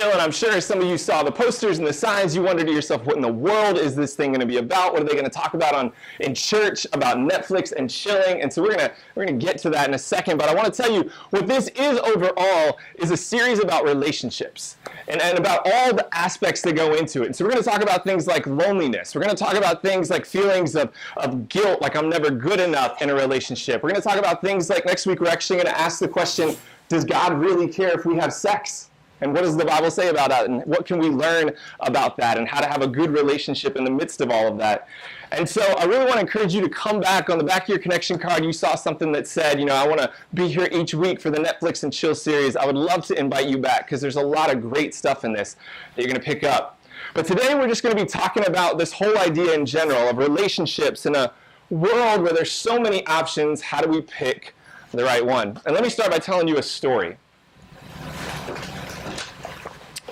And I'm sure some of you saw the posters and the signs. You wondered to yourself, what in the world is this thing going to be about? What are they going to talk about in church about Netflix and chilling? And so we're gonna get to that in a second. But I want to tell you what this is overall is a series about relationships and about all the aspects that go into it. And so we're going to talk about things like loneliness. We're going to talk about things like feelings of guilt, like I'm never good enough in a relationship. We're going to talk about things like next week we're actually going to ask the question, does God really care if we have sex? And what does the Bible say about that? And what can we learn about that? And how to have a good relationship in the midst of all of that? And so I really want to encourage you to come back. On the back of your connection card, you saw something that said, I want to be here each week for the Netflix and Chill series. I would love to invite you back because there's a lot of great stuff in this that you're going to pick up. But today we're just going to be talking about this whole idea in general of relationships in a world where there's so many options. How do we pick the right one? And let me start by telling you a story.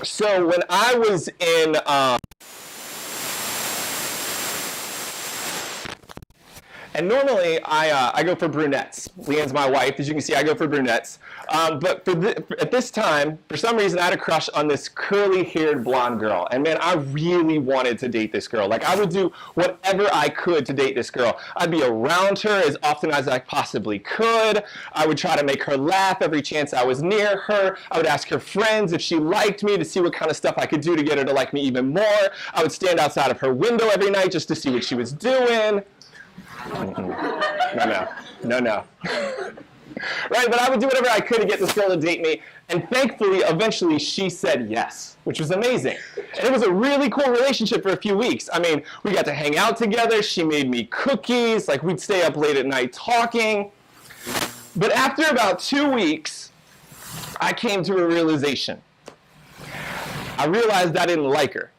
So when I was in, and normally I go for brunettes. Leah's my wife. As you can see, I go for brunettes. But at this time, for some reason, I had a crush on this curly-haired blonde girl. And man, I really wanted to date this girl. Like, I would do whatever I could to date this girl. I'd be around her as often as I possibly could. I would try to make her laugh every chance I was near her. I would ask her friends if she liked me to see what kind of stuff I could do to get her to like me even more. I would stand outside of her window every night just to see what she was doing. No. Right, but I would do whatever I could to get this girl to date me, and thankfully, eventually, she said yes, which was amazing. And it was a really cool relationship for a few weeks. I mean, we got to hang out together, she made me cookies, like we'd stay up late at night talking. But after about 2 weeks, I came to a realization. I realized I didn't like her.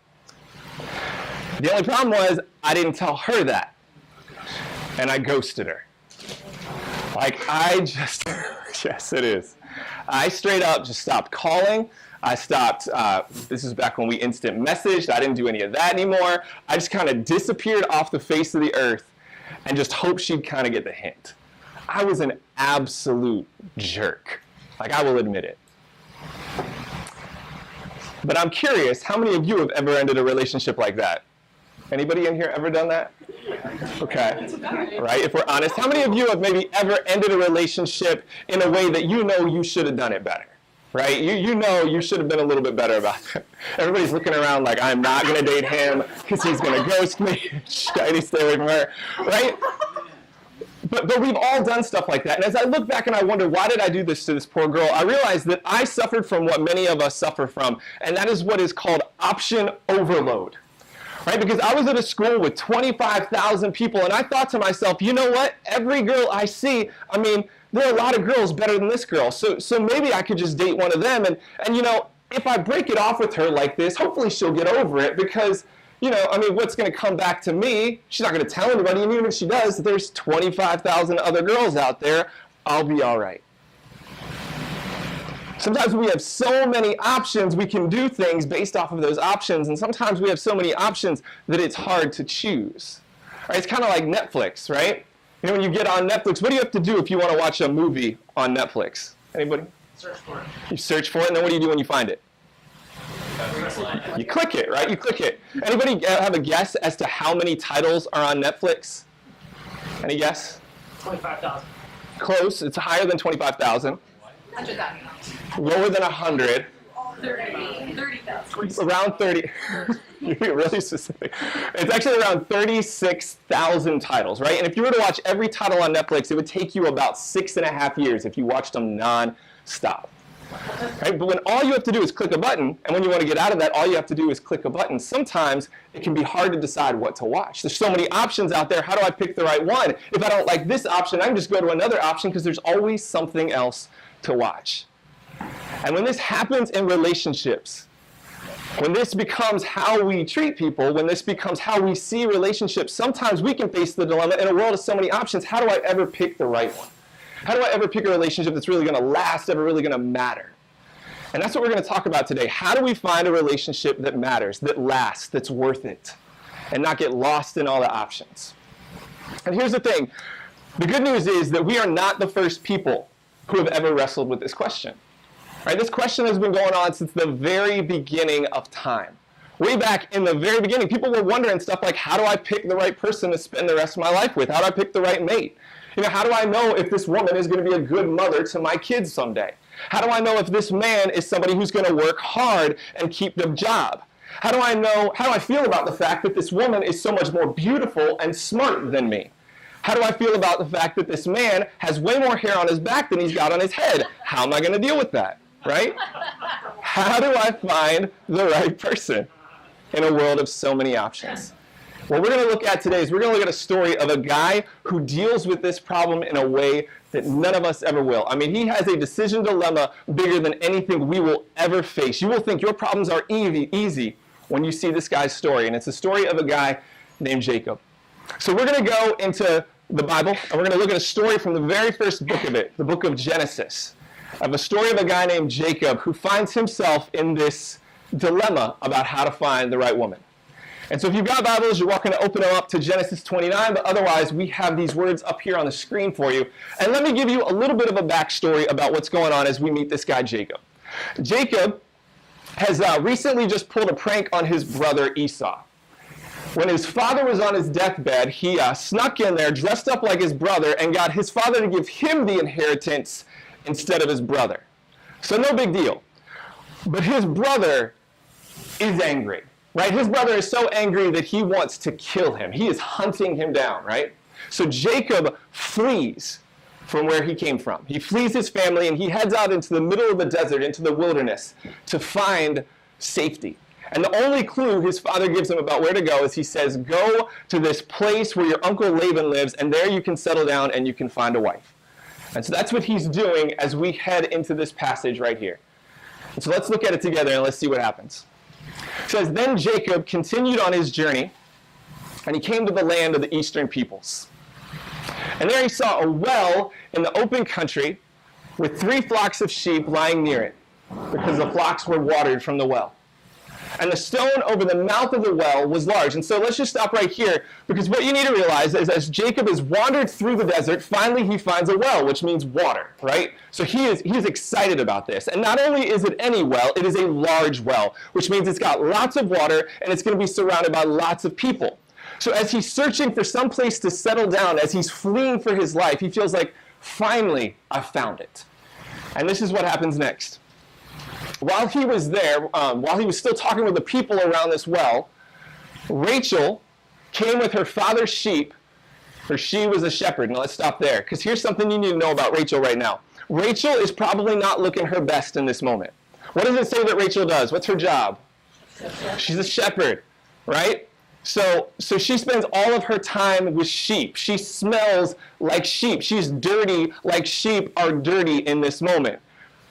The only problem was, I didn't tell her that. And I ghosted her. Like, yes, it is. I straight up just stopped calling. I stopped, this is back when we instant messaged. I didn't do any of that anymore. I just kind of disappeared off the face of the earth and just hoped she'd kind of get the hint. I was an absolute jerk. Like, I will admit it. But I'm curious, how many of you have ever ended a relationship like that? Anybody in here ever done that? Okay, right? If we're honest, how many of you have maybe ever ended a relationship in a way that you know you should have done it better, right? You know you should have been a little bit better about it. Everybody's looking around like, I'm not going to date him because he's going to ghost me. I need to stay away from her, right? But we've all done stuff like that. And as I look back and I wonder, why did I do this to this poor girl? I realized that I suffered from what many of us suffer from, and that is what is called option overload. Right? Because I was at a school with 25,000 people, and I thought to myself, you know what? Every girl I see, I mean, there are a lot of girls better than this girl, so maybe I could just date one of them, and if I break it off with her like this, hopefully she'll get over it, because, what's going to come back to me? She's not going to tell anybody, and even if she does, there's 25,000 other girls out there, I'll be all right. Sometimes we have so many options, we can do things based off of those options, and sometimes we have so many options that it's hard to choose. Right? It's kind of like Netflix, right? When you get on Netflix, what do you have to do if you want to watch a movie on Netflix? Anybody? Search for it. You search for it, and then what do you do when you find it? You click it, right? You click it. Anybody have a guess as to how many titles are on Netflix? Any guess? 25,000. Close. It's higher than 25,000. 100,000. Lower than 100. 30,000. Around 30. You're really specific. It's actually around 36,000 titles, right? And if you were to watch every title on Netflix, it would take you about 6.5 years if you watched them non-stop. Right? But when all you have to do is click a button, and when you want to get out of that, all you have to do is click a button, sometimes it can be hard to decide what to watch. There's so many options out there. How do I pick the right one? If I don't like this option, I can just go to another option because there's always something else to watch. And when this happens in relationships, when this becomes how we treat people, when this becomes how we see relationships, sometimes we can face the dilemma in a world of so many options. How do I ever pick the right one? How do I ever pick a relationship that's really going to last, ever really going to matter? And that's what we're going to talk about today. How do we find a relationship that matters, that lasts, that's worth it, and not get lost in all the options? And here's the thing. The good news is that we are not the first people who have ever wrestled with this question. Right, this question has been going on since the very beginning of time. Way back in the very beginning, people were wondering stuff like, how do I pick the right person to spend the rest of my life with? How do I pick the right mate? How do I know if this woman is going to be a good mother to my kids someday? How do I know if this man is somebody who's going to work hard and keep their job? How do I feel about the fact that this woman is so much more beautiful and smart than me? How do I feel about the fact that this man has way more hair on his back than he's got on his head? How am I going to deal with that, right? How do I find the right person in a world of so many options? What we're going to look at today is we're going to look at a story of a guy who deals with this problem in a way that none of us ever will. I mean, he has a decision dilemma bigger than anything we will ever face. You will think your problems are easy when you see this guy's story, and it's the story of a guy named Jacob. So we're going to go into the Bible, and we're going to look at a story from the very first book of it, the book of Genesis, of a story of a guy named Jacob who finds himself in this dilemma about how to find the right woman. And so if you've got Bibles, you're welcome to open them up to Genesis 29, but otherwise we have these words up here on the screen for you. And let me give you a little bit of a backstory about what's going on as we meet this guy Jacob. Jacob has recently just pulled a prank on his brother Esau. When his father was on his deathbed, he snuck in there, dressed up like his brother, and got his father to give him the inheritance instead of his brother. So no big deal. But his brother is angry. Right? His brother is so angry that he wants to kill him. He is hunting him down, right? So Jacob flees from where he came from. He flees his family and he heads out into the middle of the desert, into the wilderness, to find safety. And the only clue his father gives him about where to go is he says, go to this place where your uncle Laban lives, and there you can settle down and you can find a wife. And so that's what he's doing as we head into this passage right here. And so let's look at it together and let's see what happens. It says, then Jacob continued on his journey, and he came to the land of the eastern peoples. And there he saw a well in the open country with 3 flocks of sheep lying near it, because the flocks were watered from the well. And the stone over the mouth of the well was large. And so let's just stop right here, because what you need to realize is as Jacob has wandered through the desert, finally he finds a well, which means water, right? So he is excited about this. And not only is it any well, it is a large well, which means it's got lots of water and it's going to be surrounded by lots of people. So as he's searching for some place to settle down, as he's fleeing for his life, he feels like, finally, I found it. And this is what happens next. While he was there, while he was still talking with the people around this well, Rachel came with her father's sheep, for she was a shepherd. Now let's stop there, because here's something you need to know about Rachel right now. Rachel is probably not looking her best in this moment. What does it say that Rachel does? What's her job? She's a shepherd, right? So she spends all of her time with sheep. She smells like sheep. She's dirty like sheep are dirty in this moment.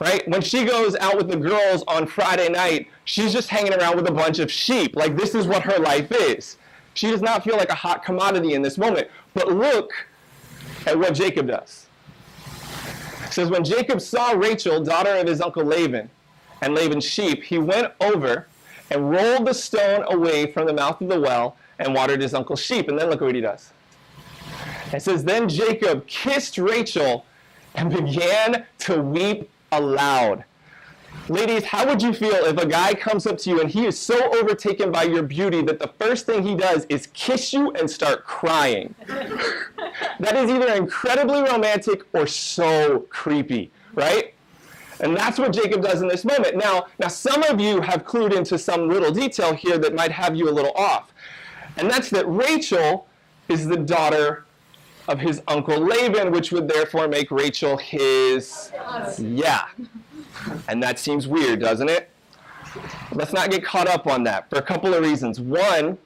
Right? When she goes out with the girls on Friday night, she's just hanging around with a bunch of sheep. Like, this is what her life is. She does not feel like a hot commodity in this moment. But look at what Jacob does. It says, when Jacob saw Rachel, daughter of his uncle Laban, and Laban's sheep, he went over and rolled the stone away from the mouth of the well and watered his uncle's sheep. And then look at what he does. It says, then Jacob kissed Rachel and began to weep aloud. Ladies, how would you feel if a guy comes up to you and he is so overtaken by your beauty that the first thing he does is kiss you and start crying? That is either incredibly romantic or so creepy, right? And that's what Jacob does in this moment. Now some of you have clued into some little detail here that might have you a little off. And that's that Rachel is the daughter of his uncle Laban, which would therefore make Rachel his, yeah. And that seems weird, doesn't it? Let's not get caught up on that for a couple of reasons. One,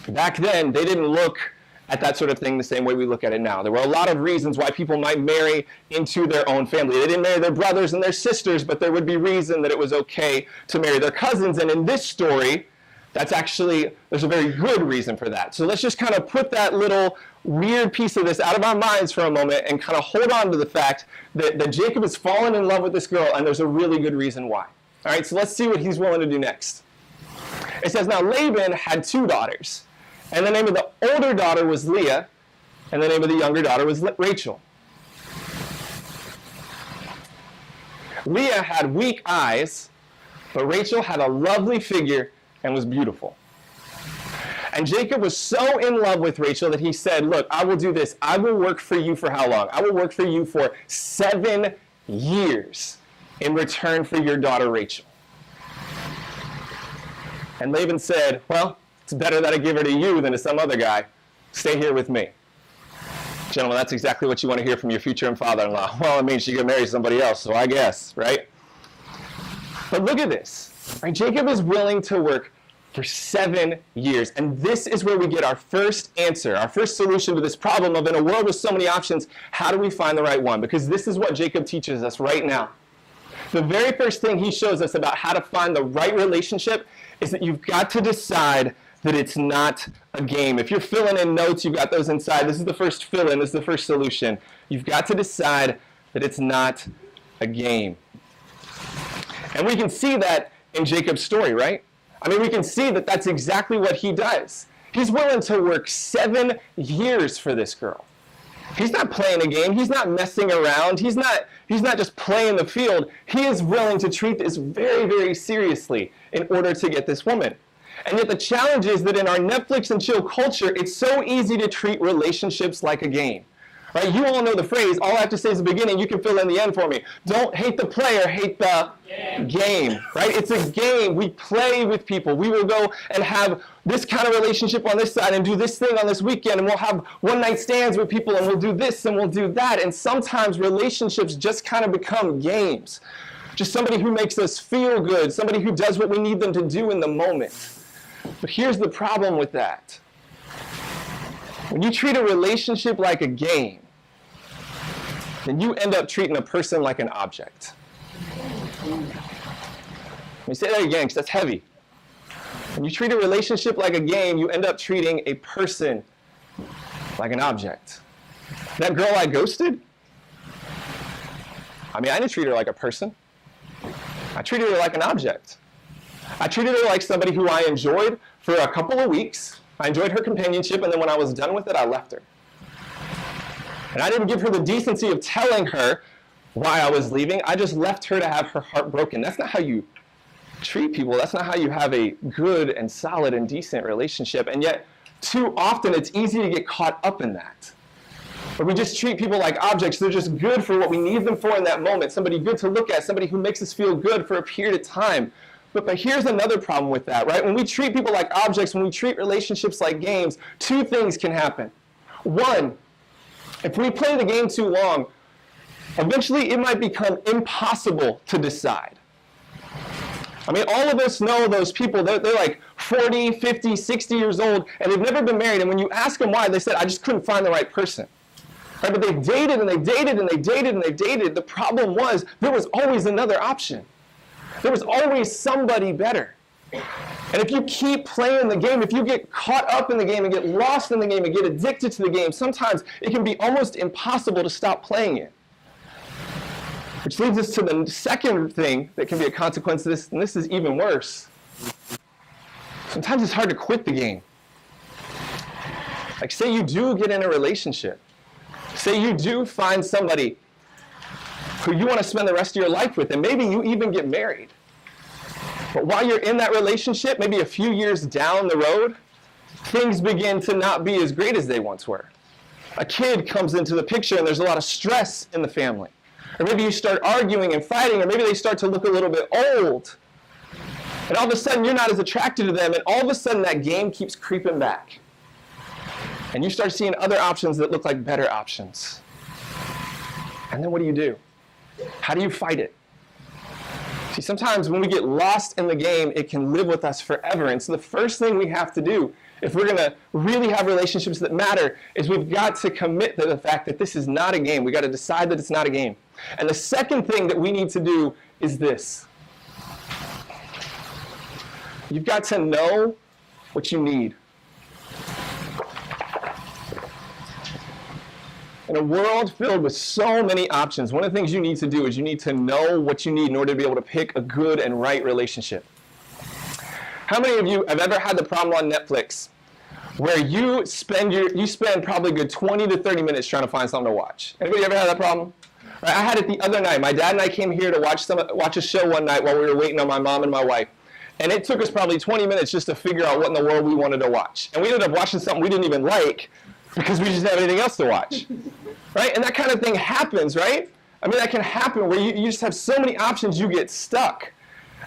back then, they didn't look at that sort of thing the same way we look at it now. There were a lot of reasons why people might marry into their own family. They didn't marry their brothers and their sisters, but there would be reason that it was okay to marry their cousins. And in this story, there's a very good reason for that. So let's just kind of put that little weird piece of this out of our minds for a moment and kind of hold on to the fact that Jacob has fallen in love with this girl, and there's a really good reason why. All right, so let's see what he's willing to do next. It says, now Laban had 2 daughters, and the name of the older daughter was Leah, and the name of the younger daughter was Rachel. Leah had weak eyes, but Rachel had a lovely figure and was beautiful. And Jacob was so in love with Rachel that he said, look, I will do this. I will work for you for how long? I will work for you for 7 years in return for your daughter Rachel. And Laban said, well, it's better that I give her to you than to some other guy. Stay here with me. Gentlemen, that's exactly what you want to hear from your future and father-in-law. Well, it means she could marry somebody else, so I guess, right? But look at this. Right? Jacob is willing to work for 7 years. And this is where we get our first answer, our first solution to this problem of, in a world with so many options, how do we find the right one? Because this is what Jacob teaches us right now. The very first thing he shows us about how to find the right relationship is that you've got to decide that it's not a game. If you're filling in notes, you've got those inside. This is the first fill-in. This is the first solution. You've got to decide that it's not a game. And we can see that in Jacob's story, right? I mean, we can see that that's exactly what he does. He's willing to work 7 years for this girl. He's not playing a game. He's not messing around. He's not just playing the field. He is willing to treat this very, very seriously in order to get this woman. And yet the challenge is that in our Netflix and chill culture, it's so easy to treat relationships like a game. Right? You all know the phrase, all I have to say is the beginning, you can fill in the end for me. Don't hate the player, hate the game. Right? It's a game. We play with people. We will go and have this kind of relationship on this side and do this thing on this weekend, and we'll have one-night stands with people, and we'll do this and we'll do that. And sometimes relationships just kind of become games. Just somebody who makes us feel good, somebody who does what we need them to do in the moment. But here's the problem with that. When you treat a relationship like a game, then you end up treating a person like an object. Let me say that again, because that's heavy. When you treat a relationship like a game, you end up treating a person like an object. That girl I ghosted, I didn't treat her like a person. I treated her like an object. I treated her like somebody who I enjoyed for a couple of weeks. I enjoyed her companionship, and then when I was done with it, I left her. And I didn't give her the decency of telling her why I was leaving. I just left her to have her heart broken. That's not how you treat people. That's not how you have a good and solid and decent relationship. And yet, too often, it's easy to get caught up in that. Where we just treat people like objects. They're just good for what we need them for in that moment. Somebody good to look at. Somebody who makes us feel good for a period of time. But here's another problem with that, right? When we treat people like objects, when we treat relationships like games, 2 things can happen. One, if we play the game too long, eventually it might become impossible to decide. All of us know those people, they're like 40, 50, 60 years old, and they've never been married, and when you ask them why, they said, I just couldn't find the right person. Right? But they dated, and they dated, and they dated, and they dated. The problem was, there was always another option. There was always somebody better. And if you keep playing the game, if you get caught up in the game and get lost in the game and get addicted to the game, sometimes it can be almost impossible to stop playing it. Which leads us to the second thing that can be a consequence of this, and this is even worse. Sometimes it's hard to quit the game. Like, say you do get in a relationship. Say you do find somebody who you want to spend the rest of your life with, and maybe you even get married. But while you're in that relationship, maybe a few years down the road, things begin to not be as great as they once were. A kid comes into the picture and there's a lot of stress in the family. Or maybe you start arguing and fighting, or maybe they start to look a little bit old. And all of a sudden you're not as attracted to them, and all of a sudden that game keeps creeping back. And you start seeing other options that look like better options. And then what do? How do you fight it? See, sometimes when we get lost in the game, it can live with us forever. And so the first thing we have to do, if we're going to really have relationships that matter, is we've got to commit to the fact that this is not a game. We've got to decide that it's not a game. And the second thing that we need to do is this. You've got to know what you need. In a world filled with so many options, one of the things you need to do is you need to know what you need in order to be able to pick a good and right relationship. How many of you have ever had the problem on Netflix where you spend probably a good 20 to 30 minutes trying to find something to watch? Anybody ever had that problem? Right? I had it the other night. My dad and I came here to watch a show one night while we were waiting on my mom and my wife. And it took us probably 20 minutes just to figure out what in the world we wanted to watch. And we ended up watching something we didn't even like because we just didn't have anything else to watch. Right? And that kind of thing happens, right? I mean, that can happen where you just have so many options, you get stuck.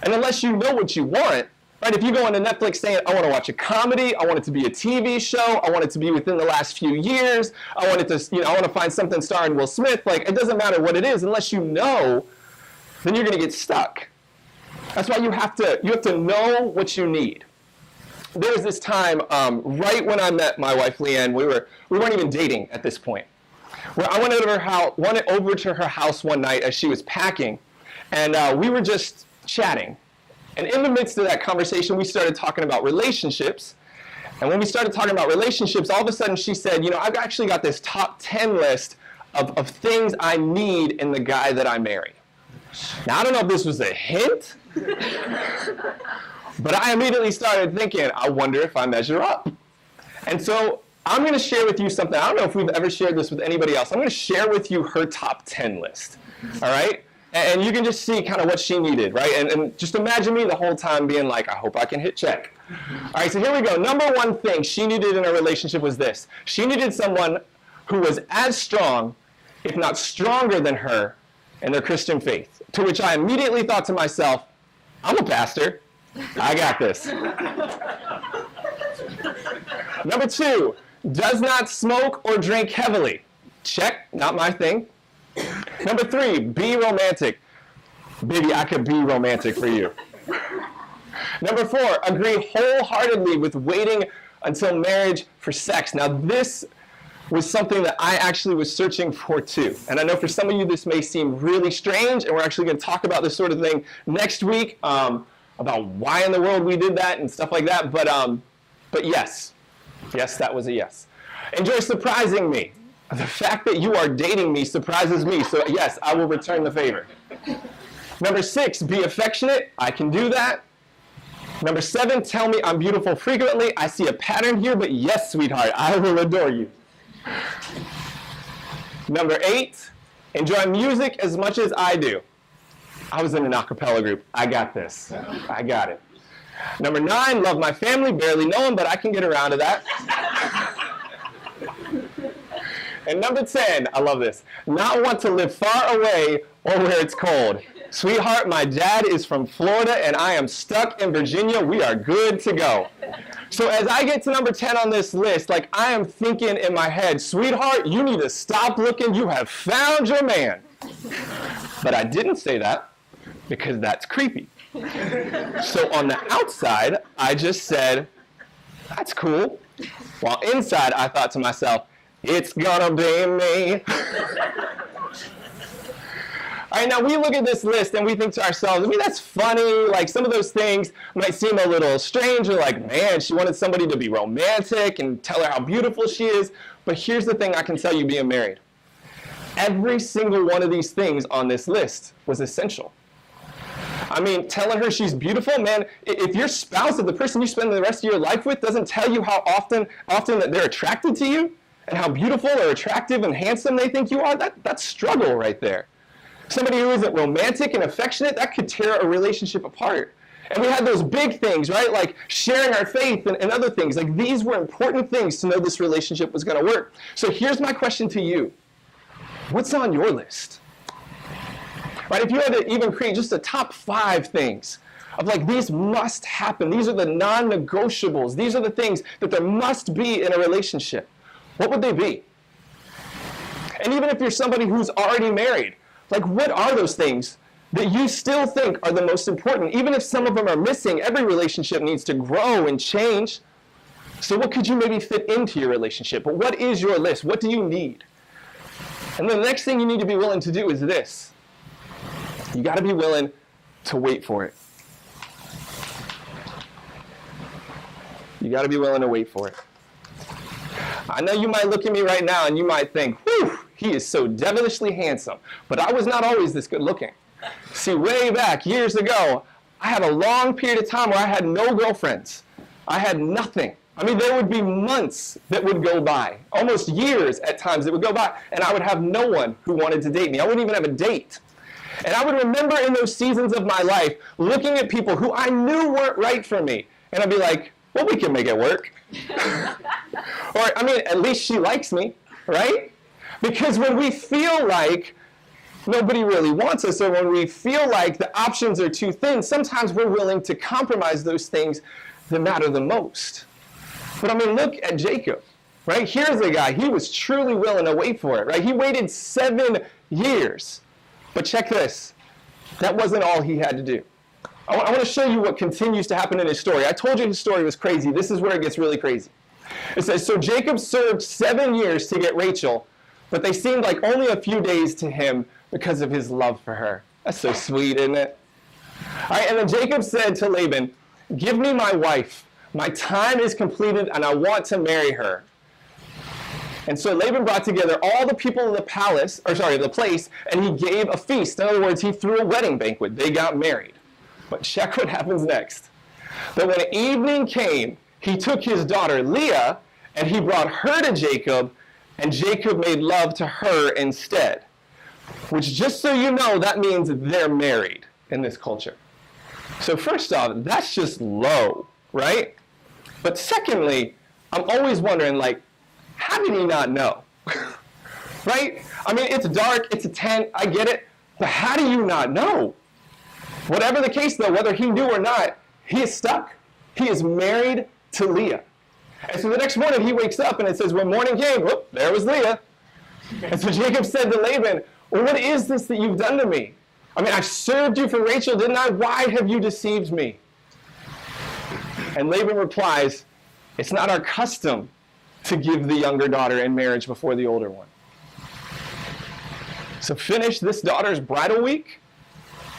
And unless you know what you want, right? If you go into Netflix saying, I want to watch a comedy, I want it to be a TV show, I want it to be within the last few years, I want it to, I want to find something starring Will Smith, like, it doesn't matter what it is, unless you know, then you're going to get stuck. That's why you have to know what you need. There was this time, right when I met my wife, Leah, we weren't even dating at this point, where I went over to her house one night as she was packing, and we were just chatting. And in the midst of that conversation, we started talking about relationships. And when we started talking about relationships, all of a sudden she said, I've actually got this top 10 list of things I need in the guy that I marry. Now, I don't know if this was a hint, but I immediately started thinking, I wonder if I measure up. And so I'm going to share with you something. I don't know if we've ever shared this with anybody else. I'm going to share with you her top 10 list. All right? And you can just see kind of what she needed, right? And just imagine me the whole time being like, I hope I can hit check. All right, so here we go. Number one thing she needed in a relationship was this. She needed someone who was as strong, if not stronger than her, in their Christian faith. To which I immediately thought to myself, I'm a pastor. I got this. Number two, does not smoke or drink heavily. Check, not my thing. Number three, be romantic. Baby, I could be romantic for you. Number four, agree wholeheartedly with waiting until marriage for sex. Now, this was something that I actually was searching for too. And I know for some of you this may seem really strange, and we're actually going to talk about this sort of thing next week, about why in the world we did that and stuff like that. But yes, that was a yes. Enjoy surprising me. The fact that you are dating me surprises me, so yes, I will return the favor. Number six, be affectionate. I can do that. Number seven, tell me I'm beautiful frequently. I see a pattern here, but yes, sweetheart, I will adore you. Number eight, enjoy music as much as I do. I was in an a cappella group. I got this. I got it. Number nine, love my family. Barely know them, but I can get around to that. And number 10, I love this, not want to live far away or where it's cold. Sweetheart, my dad is from Florida and I am stuck in Virginia. We are good to go. So as I get to number 10 on this list, like I am thinking in my head, sweetheart, you need to stop looking. You have found your man. But I didn't say that because that's creepy. So on the outside, I just said, that's cool. While inside, I thought to myself, it's gonna be me. All right, now we look at this list and we think to ourselves, I mean, that's funny. Like some of those things might seem a little strange. Or like, man, she wanted somebody to be romantic and tell her how beautiful she is. But here's the thing I can tell you being married. Every single one of these things on this list was essential. I mean, telling her she's beautiful, man, if your spouse, if the person you spend the rest of your life with doesn't tell you how often that they're attracted to you, and how beautiful or attractive and handsome they think you are, that's struggle right there. Somebody who isn't romantic and affectionate, that could tear a relationship apart. And we had those big things, right? Like sharing our faith and other things. Like these were important things to know this relationship was going to work. So here's my question to you. What's on your list? Right? If you had to even create just the top 5 things of like these must happen. These are the non-negotiables. These are the things that there must be in a relationship. What would they be? And even if you're somebody who's already married, like what are those things that you still think are the most important? Even if some of them are missing, every relationship needs to grow and change. So what could you maybe fit into your relationship? But what is your list? What do you need? And then the next thing you need to be willing to do is this. You got to be willing to wait for it. You got to be willing to wait for it. I know you might look at me right now and you might think, whew, he is so devilishly handsome. But I was not always this good looking. See, way back years ago, I had a long period of time where I had no girlfriends. I had nothing. I mean, there would be months that would go by, almost years at times that would go by, and I would have no one who wanted to date me. I wouldn't even have a date. And I would remember in those seasons of my life looking at people who I knew weren't right for me, and I'd be like, well, we can make it work. Or, I mean, at least she likes me, right? Because when we feel like nobody really wants us, or when we feel like the options are too thin, sometimes we're willing to compromise those things that matter the most. But I mean, look at Jacob, right? Here's a guy, he was truly willing to wait for it, right? He waited 7 years. But check this, that wasn't all he had to do. I want to show you what continues to happen in his story. I told you his story was crazy. This is where it gets really crazy. It says, so Jacob served 7 years to get Rachel, but they seemed like only a few days to him because of his love for her. That's so sweet, isn't it? All right, and then Jacob said to Laban, give me my wife. My time is completed, and I want to marry her. And so Laban brought together all the people of the place, and he gave a feast. In other words, he threw a wedding banquet. They got married. But check what happens next. But when evening came, he took his daughter Leah, and he brought her to Jacob, and Jacob made love to her instead. Which, just so you know, that means they're married in this culture. So first off, that's just low, right? But secondly, I'm always wondering, like, how did he not know? Right? I mean, it's dark, it's a tent, I get it, but how do you not know? Whatever the case, though, whether he knew or not, he is stuck. He is married to Leah. And so the next morning he wakes up and it says, when morning came, whoop, there was Leah. And so Jacob said to Laban, well, what is this that you've done to me? I mean, I served you for Rachel, didn't I? Why have you deceived me? And Laban replies, it's not our custom to give the younger daughter in marriage before the older one. So finish this daughter's bridal week,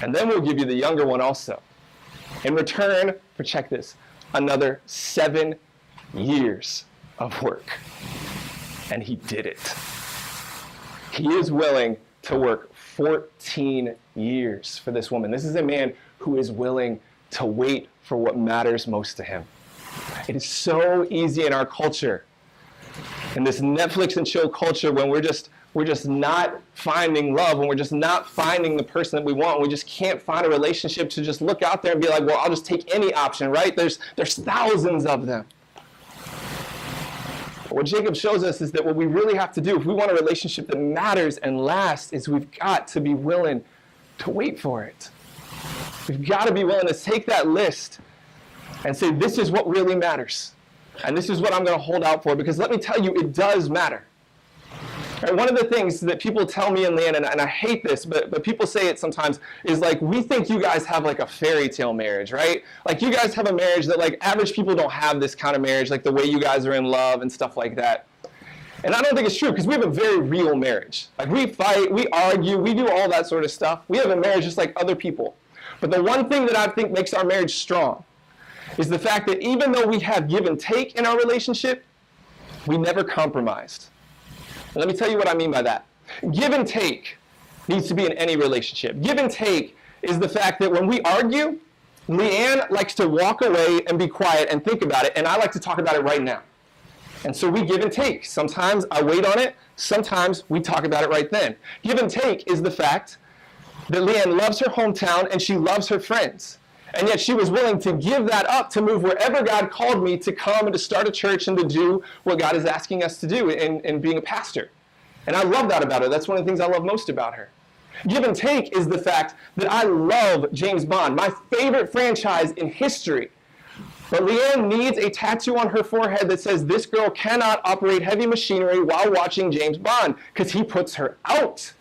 and then we'll give you the younger one also. In return for, check this, another 7 years of work. And he did it. He is willing to work 14 years for this woman. This is a man who is willing to wait for what matters most to him. It is so easy in our culture, in this Netflix and chill culture, when we're just not finding love, when we're just not finding the person that we want, we just can't find a relationship, to just look out there and be like, well, I'll just take any option, right? There's thousands of them. But what Jacob shows us is that what we really have to do, if we want a relationship that matters and lasts, is we've got to be willing to wait for it. We've got to be willing to take that list and say, this is what really matters. And this is what I'm going to hold out for, because let me tell you, it does matter. Right, one of the things that people tell me and Leah, and I hate this, but people say it sometimes, is like, we think you guys have like a fairy tale marriage, right? Like you guys have a marriage that like average people don't have this kind of marriage, like the way you guys are in love and stuff like that. And I don't think it's true, because we have a very real marriage. Like we fight, we argue, we do all that sort of stuff. We have a marriage just like other people. But the one thing that I think makes our marriage strong is the fact that even though we have give and take in our relationship, we never compromised. And let me tell you what I mean by that. Give and take needs to be in any relationship. Give and take is the fact that when we argue, Leanne likes to walk away and be quiet and think about it, and I like to talk about it right now. And so we give and take. Sometimes I wait on it, sometimes we talk about it right then. Give and take is the fact that Leanne loves her hometown and she loves her friends. And yet she was willing to give that up to move wherever God called me to come and to start a church and to do what God is asking us to do in being a pastor. And I love that about her. That's one of the things I love most about her. Give and take is the fact that I love James Bond, my favorite franchise in history. But Leanne needs a tattoo on her forehead that says this girl cannot operate heavy machinery while watching James Bond, because he puts her out,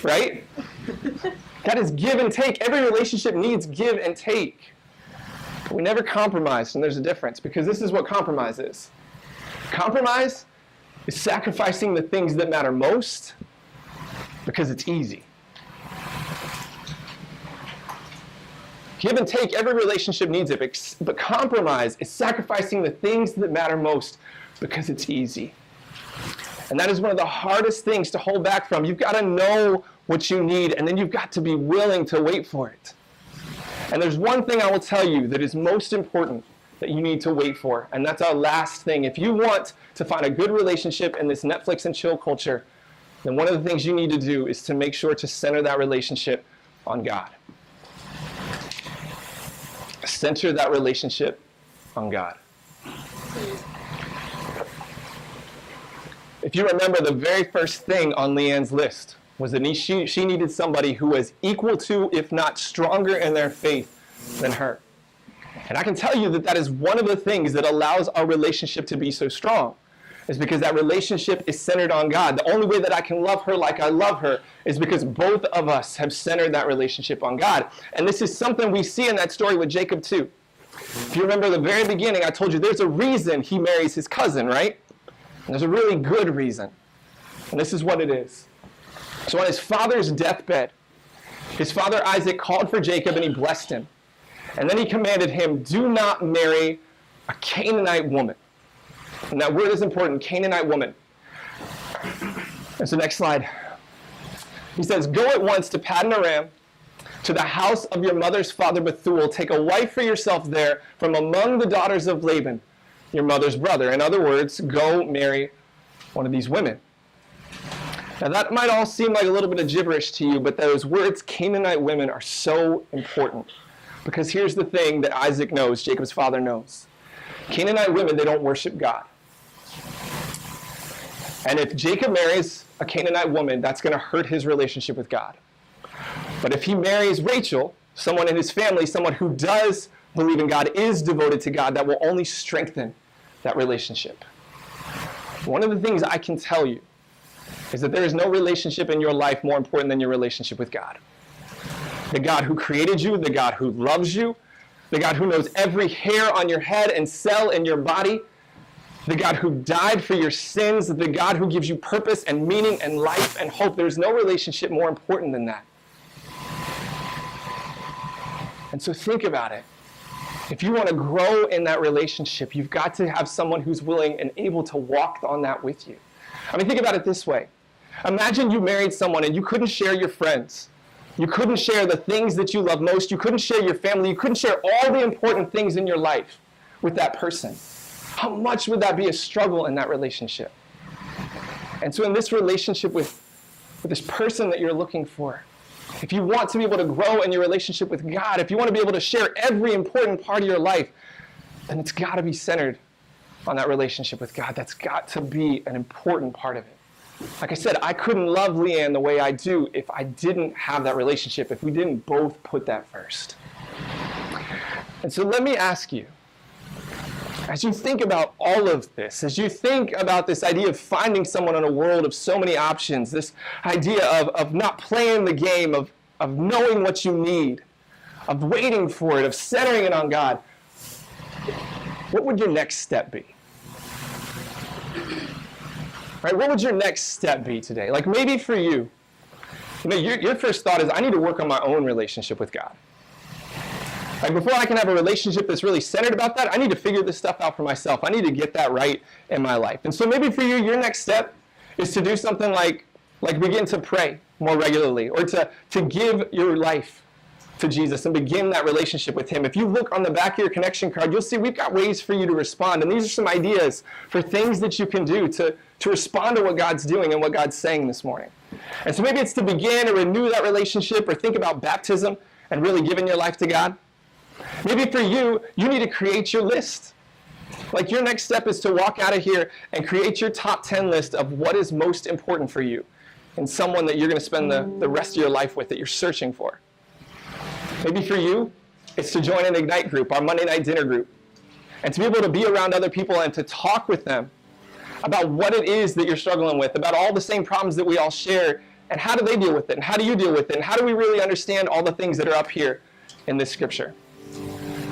right? That is give and take. Every relationship needs give and take. But we never compromise, and there's a difference, because this is what compromise is. Compromise is sacrificing the things that matter most because it's easy. Give and take, every relationship needs it, but compromise is sacrificing the things that matter most because it's easy. And that is one of the hardest things to hold back from. You've got to know what you need, and then you've got to be willing to wait for it. And there's one thing I will tell you that is most important that you need to wait for. And that's our last thing. If you want to find a good relationship in this Netflix and chill culture, then one of the things you need to do is to make sure to center that relationship on God. Center that relationship on God. If you remember, the very first thing on Leanne's list was that she needed somebody who was equal to, if not stronger in their faith than her. And I can tell you that that is one of the things that allows our relationship to be so strong, is because that relationship is centered on God. The only way that I can love her like I love her is because both of us have centered that relationship on God. And this is something we see in that story with Jacob too. If you remember the very beginning, I told you there's a reason he marries his cousin, right? And there's a really good reason. And this is what it is. So on his father's deathbed, his father Isaac called for Jacob and he blessed him. And then he commanded him, do not marry a Canaanite woman. And that word is important, Canaanite woman. And so next slide. He says, go at once to Paddan Aram, to the house of your mother's father Bethuel. Take a wife for yourself there from among the daughters of Laban, your mother's brother. In other words, go marry one of these women. Now that might all seem like a little bit of gibberish to you, but those words, Canaanite women, are so important. Because here's the thing that Isaac knows, Jacob's father knows. Canaanite women, they don't worship God. And if Jacob marries a Canaanite woman, that's going to hurt his relationship with God. But if he marries Rachel, someone in his family, someone who does believe in God, is devoted to God, that will only strengthen that relationship. One of the things I can tell you is that there is no relationship in your life more important than your relationship with God. The God who created you, the God who loves you, the God who knows every hair on your head and cell in your body, the God who died for your sins, the God who gives you purpose and meaning and life and hope. There's no relationship more important than that. And so think about it. If you want to grow in that relationship, you've got to have someone who's willing and able to walk on that with you. I mean, think about it this way. Imagine you married someone and you couldn't share your friends. You couldn't share the things that you love most. You couldn't share your family. You couldn't share all the important things in your life with that person. How much would that be a struggle in that relationship? And so in this relationship with this person that you're looking for, if you want to be able to grow in your relationship with God, if you want to be able to share every important part of your life, then it's got to be centered on that relationship with God. That's got to be an important part of it. Like I said, I couldn't love Leanne the way I do if I didn't have that relationship, if we didn't both put that first. And so let me ask you, as you think about all of this, as you think about this idea of finding someone in a world of so many options, this idea of not playing the game, of knowing what you need, of waiting for it, of centering it on God, what would your next step be? Right? What would your next step be today? Like maybe for you, your first thought is, I need to work on my own relationship with God. Like before I can have a relationship that's really centered about that, I need to figure this stuff out for myself. I need to get that right in my life. And so maybe for you, your next step is to do something like begin to pray more regularly, or to give your life to Jesus and begin that relationship with him. If you look on the back of your connection card, you'll see we've got ways for you to respond. And these are some ideas for things that you can do to respond to what God's doing and what God's saying this morning. And so maybe it's to begin or renew that relationship, or think about baptism and really giving your life to God. Maybe for you, you need to create your list. Like your next step is to walk out of here and create your top 10 list of what is most important for you and someone that you're going to spend the rest of your life with, that you're searching for. Maybe for you, it's to join an Ignite group, our Monday night dinner group, and to be able to be around other people and to talk with them about what it is that you're struggling with, about all the same problems that we all share, and how do they deal with it, and how do you deal with it, and how do we really understand all the things that are up here in this scripture.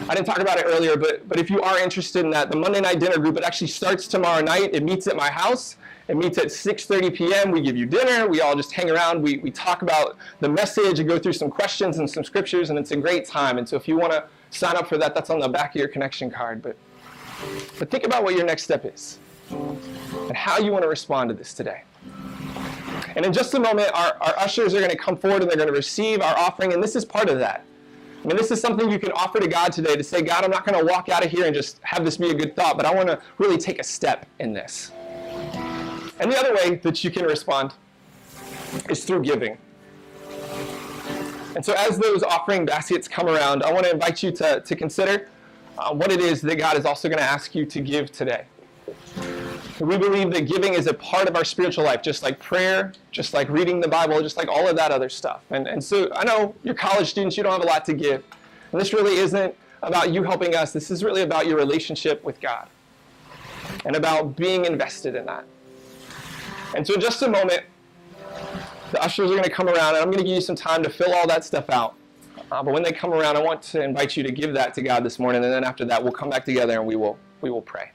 I didn't talk about it earlier, but if you are interested in that, the Monday night dinner group, it actually starts tomorrow night. It meets at my house. It meets at 6:30 p.m. We give you dinner. We all just hang around. We talk about the message and go through some questions and some scriptures, and it's a great time. And so if you want to sign up for that, that's on the back of your connection card. But think about what your next step is and how you want to respond to this today. And in just a moment, our ushers are going to come forward and they're going to receive our offering, and this is part of that. I mean, this is something you can offer to God today to say, God, I'm not going to walk out of here and just have this be a good thought, but I want to really take a step in this. And the other way that you can respond is through giving. And so as those offering baskets come around, I want to invite you to consider what it is that God is also going to ask you to give today. We believe that giving is a part of our spiritual life, just like prayer, just like reading the Bible, just like all of that other stuff. And so I know you're college students, you don't have a lot to give. And this really isn't about you helping us. This is really about your relationship with God and about being invested in that. And so in just a moment, the ushers are going to come around, and I'm going to give you some time to fill all that stuff out. But when they come around, I want to invite you to give that to God this morning, and then after that, we'll come back together and we will pray.